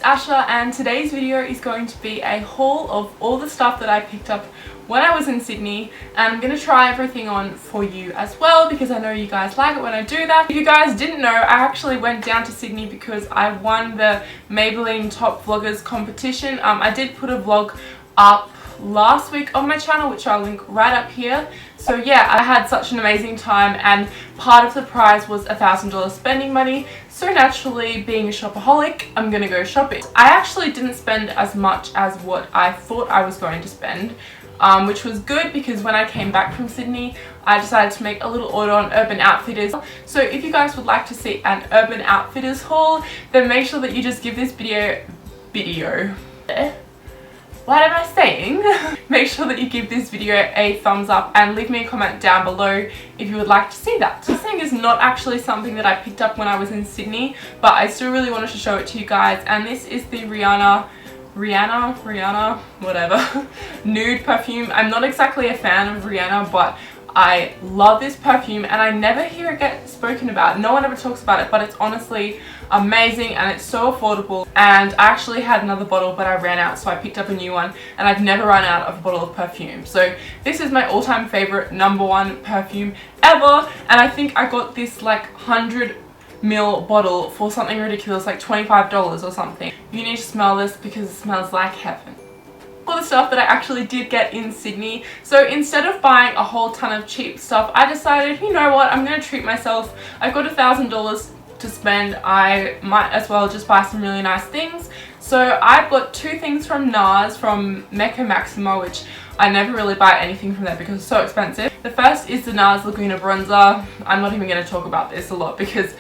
Asha, and today's video is going to be a haul of all the stuff that I picked up when I was in Sydney, and I'm going to try everything on for you as well because I know you guys like it when I do that. If you guys didn't know, I actually went down to Sydney because I won the Maybelline Top Vloggers competition. I did put a vlog up last week on my channel, which I'll link right up here. So yeah, I had such an amazing time, and part of the prize was $1,000 spending money. So naturally, being a shopaholic, I'm gonna go shopping. I actually didn't spend as much as what I thought I was going to spend, which was good because when I came back from Sydney, I decided to make a little order on Urban Outfitters. So if you guys would like to see an Urban Outfitters haul, then make sure that you just give this video. What am I saying? Make sure that you give this video a thumbs up and leave me a comment down below if you would like to see that. This thing is not actually something that I picked up when I was in Sydney, but I still really wanted to show it to you guys, and this is the Rihanna, whatever, nude perfume. I'm not exactly a fan of Rihanna, but I love this perfume and I never hear it get spoken about. No one ever talks about it, but it's honestly amazing and it's so affordable. And I actually had another bottle, but I ran out, so I picked up a new one, and I've never run out of a bottle of perfume. So this is my all-time favorite #1 perfume ever, and I think I got this like 100ml bottle for something ridiculous like $25 or something. You need to smell this because it smells like heaven. All the stuff that I actually did get in Sydney. So instead of buying a whole ton of cheap stuff, I decided, you know what, I'm gonna treat myself. I've got $1,000 to spend. I might as well just buy some really nice things. So I've got two things from Nars, from Mecca Maxima, which I never really buy anything from there because it's so expensive. The first is the Nars Laguna Bronzer. I'm not even going to talk about this a lot because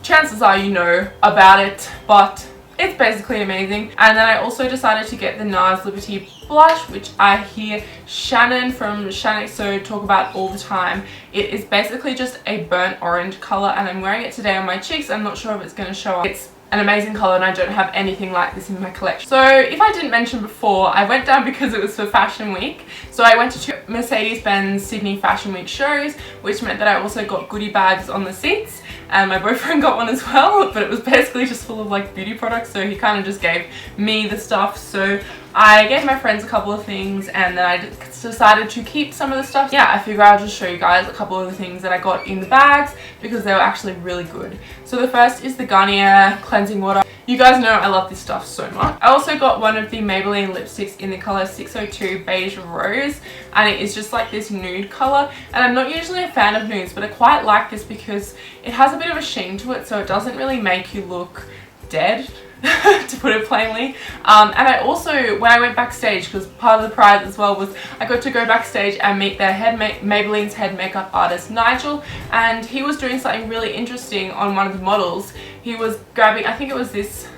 chances are you know about it, but it's basically amazing. And then I also decided to get the Nars Liberty Blush, which I hear Shannon from Shannon So talk about all the time. It is basically just a burnt orange color, and I'm wearing it today on my cheeks. I'm not sure if it's going to show up. It's an amazing color and I don't have anything like this in my collection. So if I didn't mention before, I went down because it was for Fashion Week. So I went to 2 Mercedes-Benz Sydney Fashion Week shows, which meant that I also got goodie bags on the seats, and my boyfriend got one as well, but it was basically just full of like beauty products, so he kind of just gave me the stuff. So I gave my friends a couple of things, and then I decided to keep some of the stuff. Yeah, I figure I'll just show you guys a couple of the things that I got in the bags because they were actually really good. So the first is the Garnier cleansing water. You guys know I love this stuff so much. I also got one of the Maybelline lipsticks in the color 602 Beige Rose, and it is just like this nude color, and I'm not usually a fan of nudes, but I quite like this because it has a bit of a sheen to it, so it doesn't really make you look dead, to put it plainly. And I also, when I went backstage, because part of the prize as well was I got to go backstage and meet their Maybelline's head makeup artist Nigel, and he was doing something really interesting on one of the models. He was grabbing, I think it was this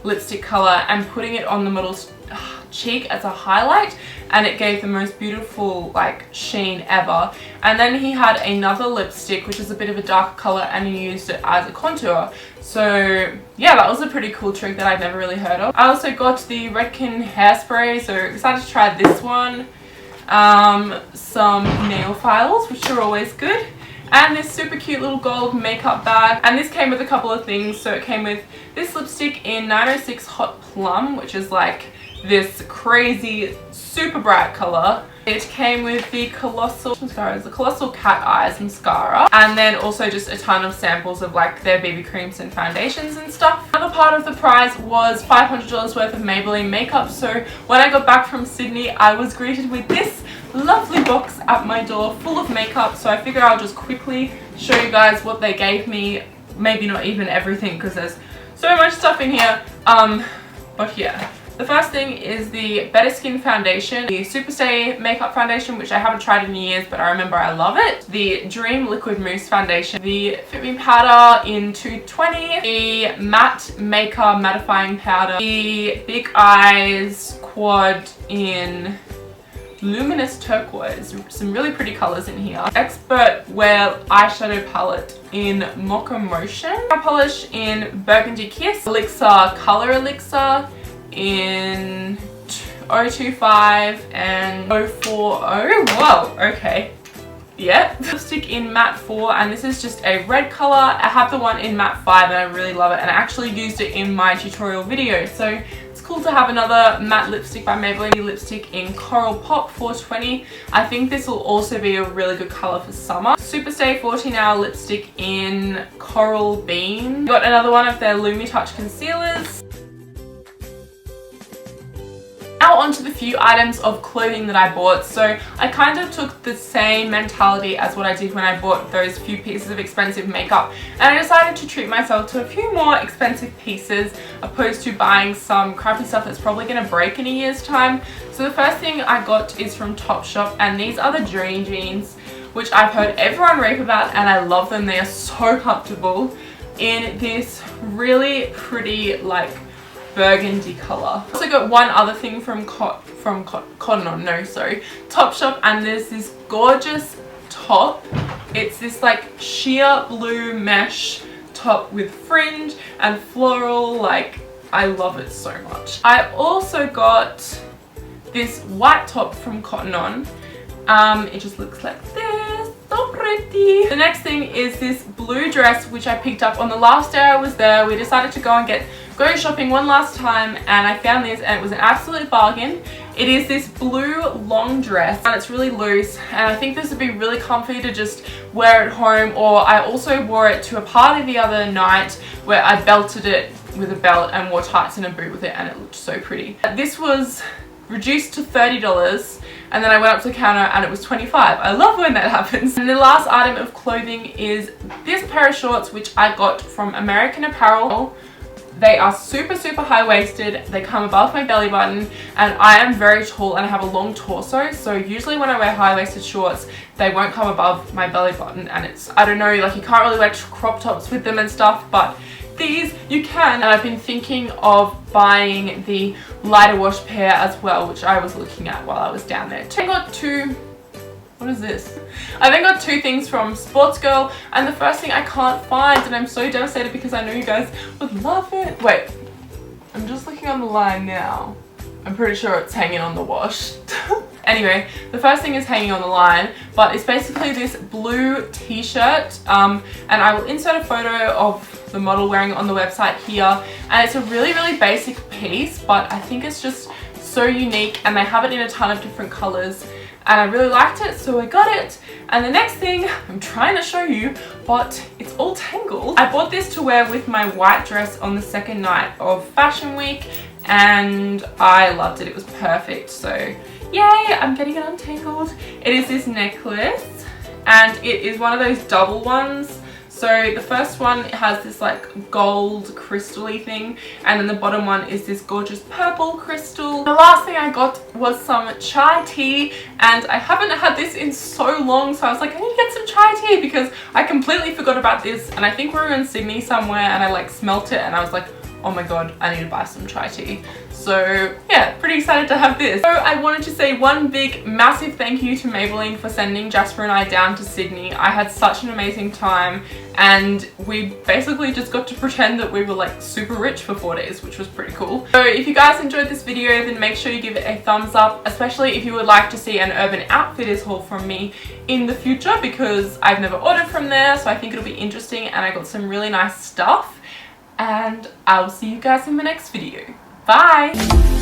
lipstick color, and putting it on the model's cheek as a highlight, and it gave the most beautiful like sheen ever. And then he had another lipstick which is a bit of a darker color, and he used it as a contour. So yeah, that was a pretty cool trick that I've never really heard of. I also got the Redken hairspray, so excited to try this one. Some nail files, which are always good, and this super cute little gold makeup bag. And this came with a couple of things. So it came with this lipstick in 906 Hot Plum, which is like this crazy super bright color. It came with the Colossal mascara, the Colossal Cat Eyes mascara, and then also just a ton of samples of like their BB creams and foundations and stuff. Another part of the prize was $500 worth of Maybelline makeup. So when I got back from Sydney, I was greeted with this lovely box at my door full of makeup. So I figured I'll just quickly show you guys what they gave me. Maybe not even everything because there's so much stuff in here, but yeah. The first thing is the Better Skin foundation, the Superstay makeup foundation, which I haven't tried in years, but I remember I love it. The Dream Liquid Mousse foundation, the Fit Me powder in 220, the Matte Maker mattifying powder, the Big Eyes quad in Luminous Turquoise, some really pretty colors in here. Expert Wear eyeshadow palette in Mocha Motion, nail polish in Burgundy Kiss, Elixir Color Elixir in 025 and 040. Whoa, okay. yet. Lipstick in matte 4, and this is just a red color. I have the one in matte 5 and I really love it, and I actually used it in my tutorial video, so it's cool to have another matte lipstick by Maybelline lipstick in Coral Pop 420. I think this will also be a really good color for summer. Superstay 14-hour lipstick in Coral Bean. Got another one of their Lumi Touch concealers. Now onto the few items of clothing that I bought. So I kind of took the same mentality as what I did when I bought those few pieces of expensive makeup, and I decided to treat myself to a few more expensive pieces opposed to buying some crappy stuff that's probably going to break in a year's time. So the first thing I got is from Topshop, and these are the Dream Jeans, which I've heard everyone rave about, and I love them. They are so comfortable in this really pretty like burgundy color. I also got one other thing from Topshop, and there's this gorgeous top. It's this like sheer blue mesh top with fringe and floral. Like, I love it so much. I also got this white top from Cotton On. It just looks like this. So pretty. The next thing is this blue dress, which I picked up on the last day I was there. We decided to go shopping one last time, and I found this, and it was an absolute bargain. It is this blue long dress, and it's really loose, and I think this would be really comfy to just wear at home. Or I also wore it to a party the other night where I belted it with a belt and wore tights and a boot with it, and it looked so pretty. This was reduced to $30, and then I went up to the counter and it was $25. I love when that happens. And the last item of clothing is this pair of shorts, which I got from American Apparel. They are super high-waisted. They come above my belly button, and I am very tall and I have a long torso, so usually when I wear high-waisted shorts they won't come above my belly button, and it's, I don't know, like you can't really wear crop tops with them and stuff, but these you can. And I've been thinking of buying the lighter wash pair as well, which I was looking at while I was down there. I got two, what is this? I then got two things from Sportsgirl, and the first thing I can't find, and I'm so devastated because I know you guys would love it. Wait, I'm just looking on the line now. I'm pretty sure it's hanging on the wash. Anyway, the first thing is hanging on the line, but it's basically this blue t-shirt, and I will insert a photo of the model wearing it on the website here, and it's a really basic piece, but I think it's just so unique, and they have it in a ton of different colors, and I really liked it, so I got it. And the next thing I'm trying to show you, but it's all tangled. I bought this to wear with my white dress on the second night of Fashion Week, and I loved it. It was perfect, so yay, I'm getting it untangled. It is this necklace, and it is one of those double ones. So the first one has this like gold crystal-y thing, and then the bottom one is this gorgeous purple crystal. The last thing I got was some chai tea, and I haven't had this in so long, so I was like, I need to get some chai tea because I completely forgot about this, and I think we were in Sydney somewhere and I like smelt it and I was like, oh my god, I need to buy some chai tea. So yeah, pretty excited to have this. So I wanted to say one big massive thank you to Maybelline for sending Jasper and I down to Sydney. I had such an amazing time, and we basically just got to pretend that we were like super rich for 4 days, which was pretty cool. So if you guys enjoyed this video, then make sure you give it a thumbs up, especially if you would like to see an Urban Outfitters haul from me in the future, because I've never ordered from there, so I think it'll be interesting, and I got some really nice stuff. And I'll see you guys in the next video. Bye!